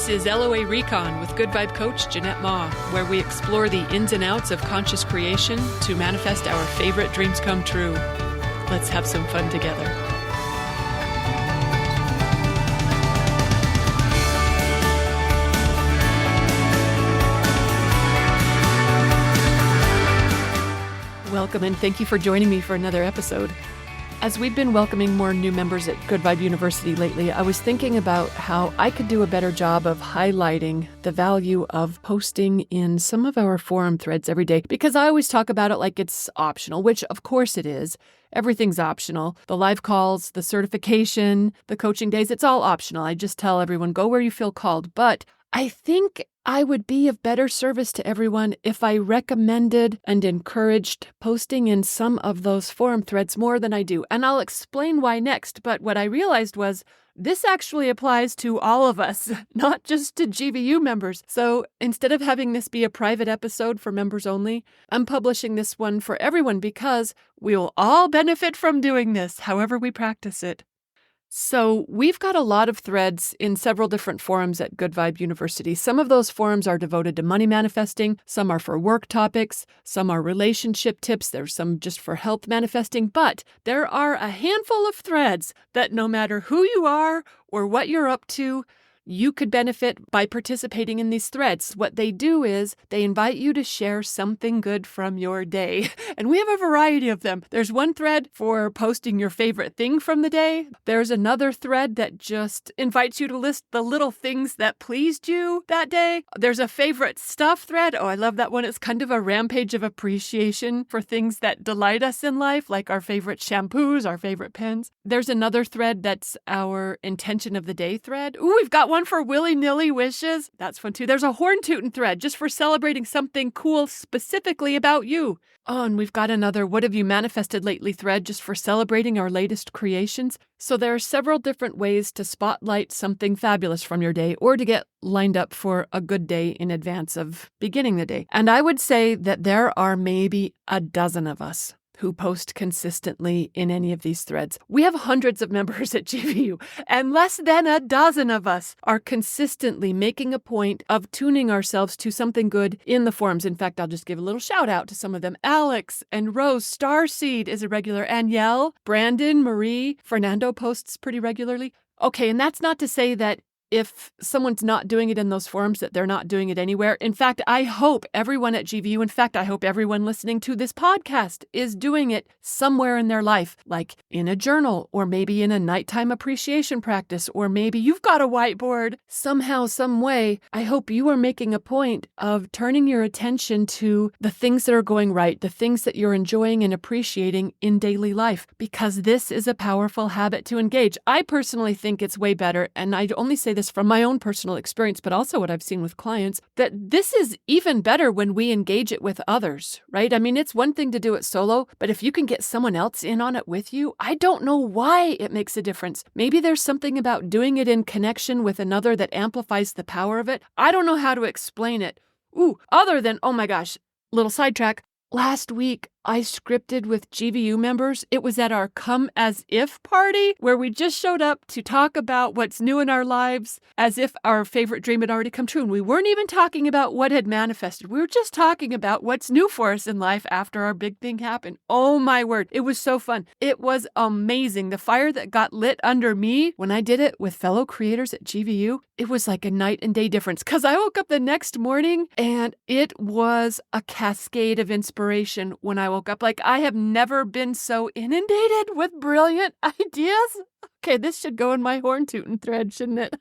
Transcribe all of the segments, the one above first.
This is LOA Recon with Good Vibe Coach Jeanette Ma, where we explore the ins and outs of conscious creation to manifest our favorite dreams come true. Let's have some fun together. Welcome and thank you for joining me for another episode. As we've been welcoming more new members at Good Vibe University lately, I was thinking about how I could do a better job of highlighting the value of posting in some of our forum threads every day, because I always talk about it like it's optional, which of course it is. Everything's optional. The live calls, the certification, the coaching days, it's all optional. I just tell everyone, go where you feel called. But I think I would be of better service to everyone if I recommended and encouraged posting in some of those forum threads more than I do. And I'll explain why next. But what I realized was this actually applies to all of us, not just to GVU members. So instead of having this be a private episode for members only, I'm publishing this one for everyone because we will all benefit from doing this, however we practice it. So we've got a lot of threads in several different forums at Good Vibe University. Some of those forums are devoted to money manifesting. Some are for work topics. Some are relationship tips. There's some just for health manifesting. But there are a handful of threads that no matter who you are or what you're up to, you could benefit by participating in these threads. What they do is they invite you to share something good from your day. And we have a variety of them. There's one thread for posting your favorite thing from the day. There's another thread that just invites you to list the little things that pleased you that day. There's a favorite stuff thread. Oh, I love that one. It's kind of a rampage of appreciation for things that delight us in life, like our favorite shampoos, our favorite pens. There's another thread that's our intention of the day thread. Ooh, we've got one for willy-nilly wishes. That's fun too. There's a horn tootin' thread just for celebrating something cool specifically about you. Oh, and we've got another what have you manifested lately thread just for celebrating our latest creations. So there are several different ways to spotlight something fabulous from your day or to get lined up for a good day in advance of beginning the day. And I would say that there are maybe a dozen of us who post consistently in any of these threads. We have hundreds of members at GVU, and less than a dozen of us are consistently making a point of tuning ourselves to something good in the forums. In fact, I'll just give a little shout out to some of them. Alex and Rose, Starseed is a regular, Anielle, Brandon, Marie, Fernando posts pretty regularly. Okay, and that's not to say that if someone's not doing it in those forums, that they're not doing it anywhere. In fact, I hope everyone at GVU, in fact, I hope everyone listening to this podcast is doing it somewhere in their life, like in a journal, or maybe in a nighttime appreciation practice, or maybe you've got a whiteboard. Somehow, some way, I hope you are making a point of turning your attention to the things that are going right, the things that you're enjoying and appreciating in daily life, because this is a powerful habit to engage. I personally think it's way better, and I only say this from my own personal experience, but also what I've seen with clients, that this is even better when we engage it with others, right? I mean, it's one thing to do it solo, but if you can get someone else in on it with you, I don't know why it makes a difference. Maybe there's something about doing it in connection with another that amplifies the power of it. I don't know how to explain it. Ooh, other than, oh my gosh, little sidetrack. Last week, I scripted with GVU members. It was at our Come As If party where we just showed up to talk about what's new in our lives as if our favorite dream had already come true. And we weren't even talking about what had manifested. We were just talking about what's new for us in life after our big thing happened. Oh my word. It was so fun. It was amazing. The fire that got lit under me when I did it with fellow creators at GVU, it was like a night and day difference because I woke up the next morning and it was a cascade of inspiration when I woke up. Like, I have never been so inundated with brilliant ideas. Okay, this should go in my horn tootin' thread, shouldn't it?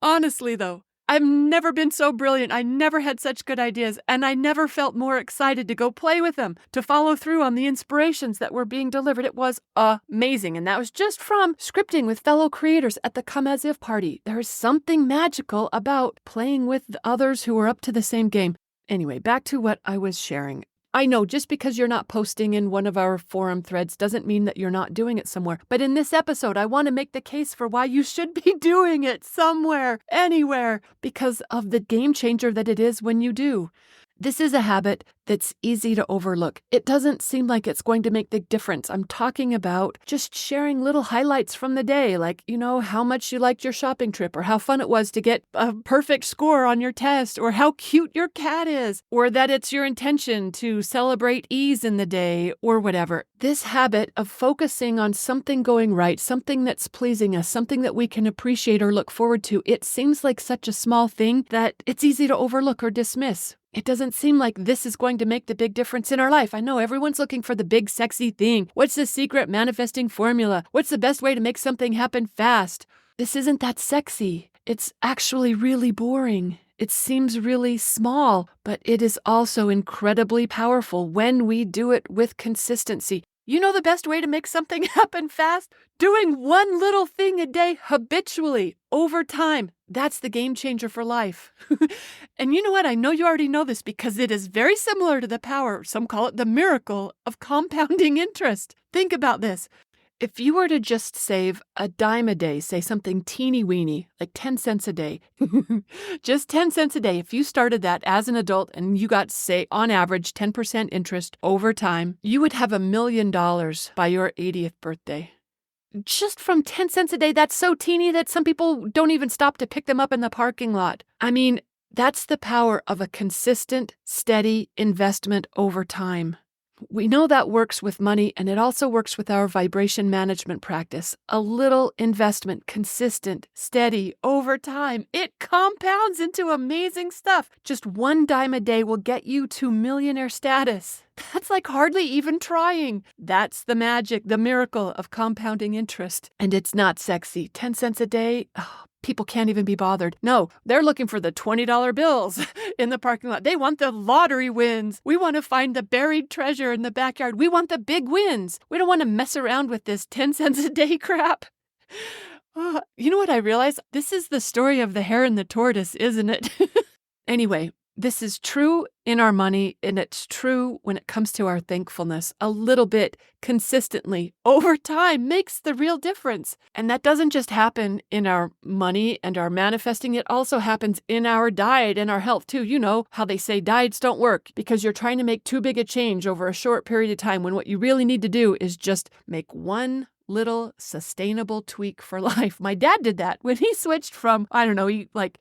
Honestly, though, I've never been so brilliant. I never had such good ideas, and I never felt more excited to go play with them, to follow through on the inspirations that were being delivered. It was amazing, and that was just from scripting with fellow creators at the Come As If party. There is something magical about playing with others who are up to the same game. Anyway, back to what I was sharing. I know just because you're not posting in one of our forum threads doesn't mean that you're not doing it somewhere. But in this episode, I want to make the case for why you should be doing it somewhere, anywhere, because of the game changer that it is when you do. This is a habit that's easy to overlook. It doesn't seem like it's going to make the difference. I'm talking about just sharing little highlights from the day, like, how much you liked your shopping trip, or how fun it was to get a perfect score on your test, or how cute your cat is, or that it's your intention to celebrate ease in the day, or whatever. This habit of focusing on something going right, something that's pleasing us, something that we can appreciate or look forward to, it seems like such a small thing that it's easy to overlook or dismiss. It doesn't seem like this is going to make the big difference in our life. I know everyone's looking for the big sexy thing. What's the secret manifesting formula? What's the best way to make something happen fast? This isn't that sexy. It's actually really boring. It seems really small, but it is also incredibly powerful when we do it with consistency. You know the best way to make something happen fast? Doing one little thing a day habitually, over time. That's the game changer for life. And you know what? I know you already know this because it is very similar to the power, some call it the miracle, of compounding interest. Think about this. If you were to just save a dime a day, say something teeny weeny, like 10 cents a day, just 10 cents a day, if you started that as an adult and you got, say, on average, 10% interest over time, you would have $1 million by your 80th birthday. Just from 10 cents a day, that's so teeny that some people don't even stop to pick them up in the parking lot. I mean, that's the power of a consistent, steady investment over time. We know that works with money, and it also works with our vibration management practice. A little investment, consistent, steady, over time. It compounds into amazing stuff. Just one dime a day will get you to millionaire status. That's like hardly even trying. That's the magic, the miracle of compounding interest. And it's not sexy. 10 cents a day? Oh, people can't even be bothered. No, they're looking for the $20 bills in the parking lot. They want the lottery wins. We want to find the buried treasure in the backyard. We want the big wins. We don't want to mess around with this 10 cents a day crap. You know what I realized? This is the story of the hare and the tortoise, isn't it? Anyway, this is true in our money, and it's true when it comes to our thankfulness. A little bit, consistently, over time makes the real difference. And that doesn't just happen in our money and our manifesting. It also happens in our diet and our health, too. You know how they say diets don't work because you're trying to make too big a change over a short period of time when what you really need to do is just make one little sustainable tweak for life. My dad did that when he switched from,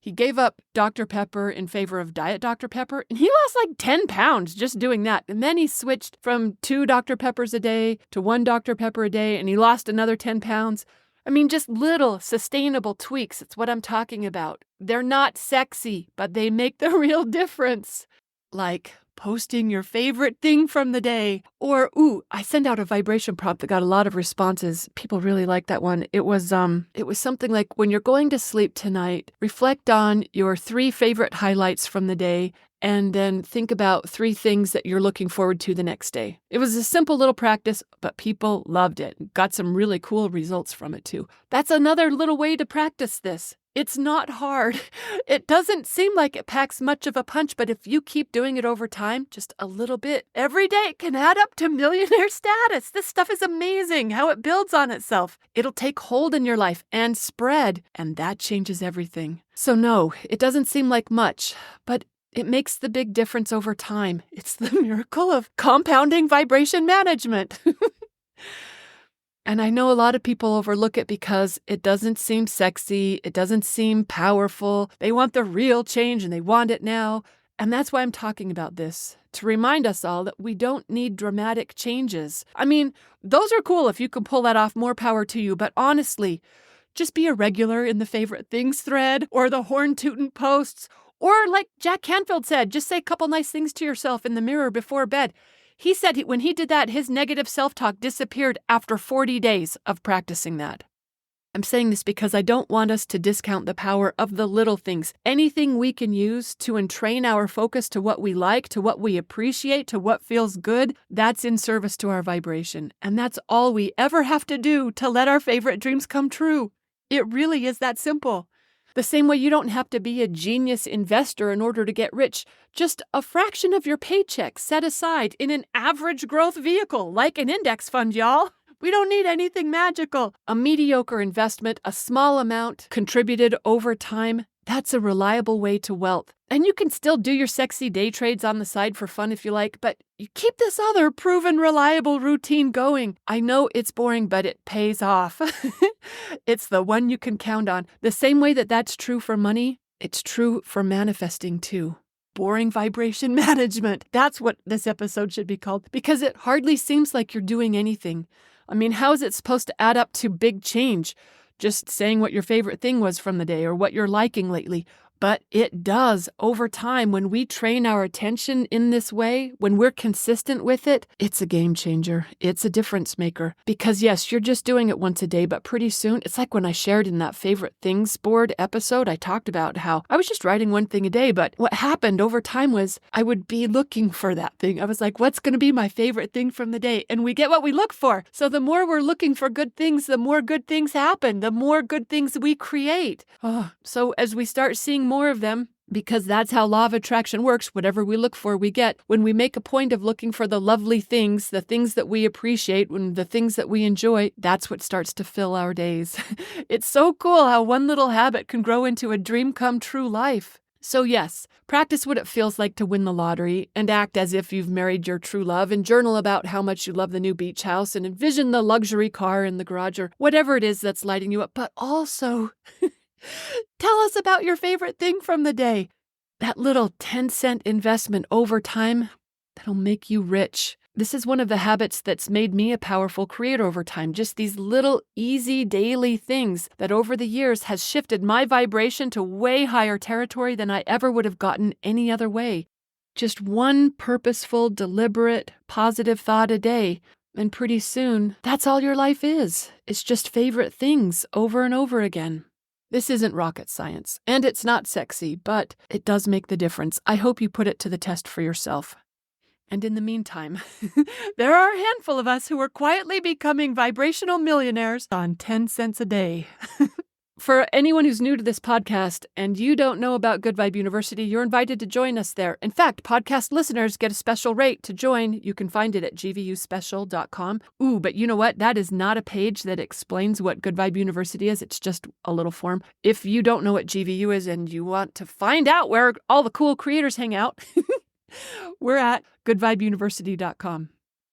he gave up Dr. Pepper in favor of Diet Dr. Pepper, and he lost like 10 pounds just doing that. And then he switched from 2 Dr. Peppers a day to 1 Dr. Pepper a day, and he lost another 10 pounds. I mean, just little sustainable tweaks. It's what I'm talking about. They're not sexy, but they make the real difference. Like posting your favorite thing from the day. Or, I sent out a vibration prompt that got a lot of responses. People really liked that one. It was something like, when you're going to sleep tonight, reflect on your 3 favorite highlights from the day, and then think about 3 things that you're looking forward to the next day. It was a simple little practice, but people loved it. Got some really cool results from it too. That's another little way to practice this. It's not hard. It doesn't seem like it packs much of a punch, but if you keep doing it over time, just a little bit, every day it can add up to millionaire status. This stuff is amazing, how it builds on itself. It'll take hold in your life and spread, and that changes everything. So no, it doesn't seem like much, but it makes the big difference over time. It's the miracle of compounding vibration management. And I know a lot of people overlook it because it doesn't seem sexy. It doesn't seem powerful. They want the real change and they want it now. And that's why I'm talking about this, to remind us all that we don't need dramatic changes. I mean, those are cool if you can pull that off, more power to you. But honestly, just be a regular in the favorite things thread or the horn tootin' posts. Or like Jack Canfield said, just say a couple nice things to yourself in the mirror before bed. He said when he did that, his negative self-talk disappeared after 40 days of practicing that. I'm saying this because I don't want us to discount the power of the little things. Anything we can use to entrain our focus to what we like, to what we appreciate, to what feels good, that's in service to our vibration. And that's all we ever have to do to let our favorite dreams come true. It really is that simple. The same way you don't have to be a genius investor in order to get rich. Just a fraction of your paycheck set aside in an average growth vehicle, like an index fund, y'all. We don't need anything magical. A mediocre investment, a small amount contributed over time, That's a reliable way to wealth. And you can still do your sexy day trades on the side for fun if you like, but you keep this other proven reliable routine going. I know it's boring, but it pays off. It's the one you can count on. The same way that that's true for money, it's true for manifesting too. Boring vibration management. That's what this episode should be called, because it hardly seems like you're doing anything. I mean, how is it supposed to add up to big change? Just saying what your favorite thing was from the day or what you're liking lately. But it does over time. When we train our attention in this way, when we're consistent with it, it's a game changer. It's a difference maker. Because yes, you're just doing it once a day, but pretty soon, it's like when I shared in that favorite things board episode, I talked about how I was just writing one thing a day, but what happened over time was I would be looking for that thing. I was like, what's going to be my favorite thing from the day? And we get what we look for. So the more we're looking for good things, the more good things happen, the more good things we create. So as we start seeing more of them, because that's how law of attraction works. Whatever we look for, we get. When we make a point of looking for the lovely things, the things that we appreciate, the things that we enjoy, that's what starts to fill our days. It's so cool how one little habit can grow into a dream come true life. So yes, practice what it feels like to win the lottery and act as if you've married your true love and journal about how much you love the new beach house and envision the luxury car in the garage or whatever it is that's lighting you up. But also, tell us about your favorite thing from the day. That little 10-cent investment over time, that'll make you rich. This is one of the habits that's made me a powerful creator over time. Just these little easy daily things that over the years has shifted my vibration to way higher territory than I ever would have gotten any other way. Just one purposeful, deliberate, positive thought a day. And pretty soon, that's all your life is. It's just favorite things over and over again. This isn't rocket science, and it's not sexy, but it does make the difference. I hope you put it to the test for yourself. And in the meantime, there are a handful of us who are quietly becoming vibrational millionaires on 10 cents a day. For anyone who's new to this podcast and you don't know about Good Vibe University, you're invited to join us there. In fact, podcast listeners get a special rate to join. You can find it at gvuspecial.com. Ooh, but you know what? That is not a page that explains what Good Vibe University is. It's just a little form. If you don't know what GVU is and you want to find out where all the cool creators hang out, we're at goodvibeuniversity.com.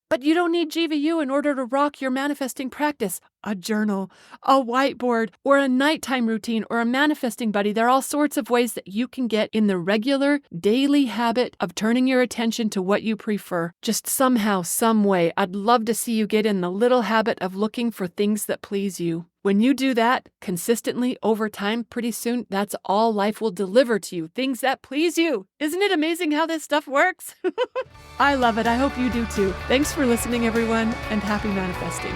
But you don't need GVU in order to rock your manifesting practice. A journal, a whiteboard, or a nighttime routine, or a manifesting buddy. There are all sorts of ways that you can get in the regular daily habit of turning your attention to what you prefer. Just somehow, some way, I'd love to see you get in the little habit of looking for things that please you. When you do that consistently over time, pretty soon, that's all life will deliver to you. Things that please you. Isn't it amazing how this stuff works? I love it. I hope you do too. Thanks for listening, everyone, and happy manifesting.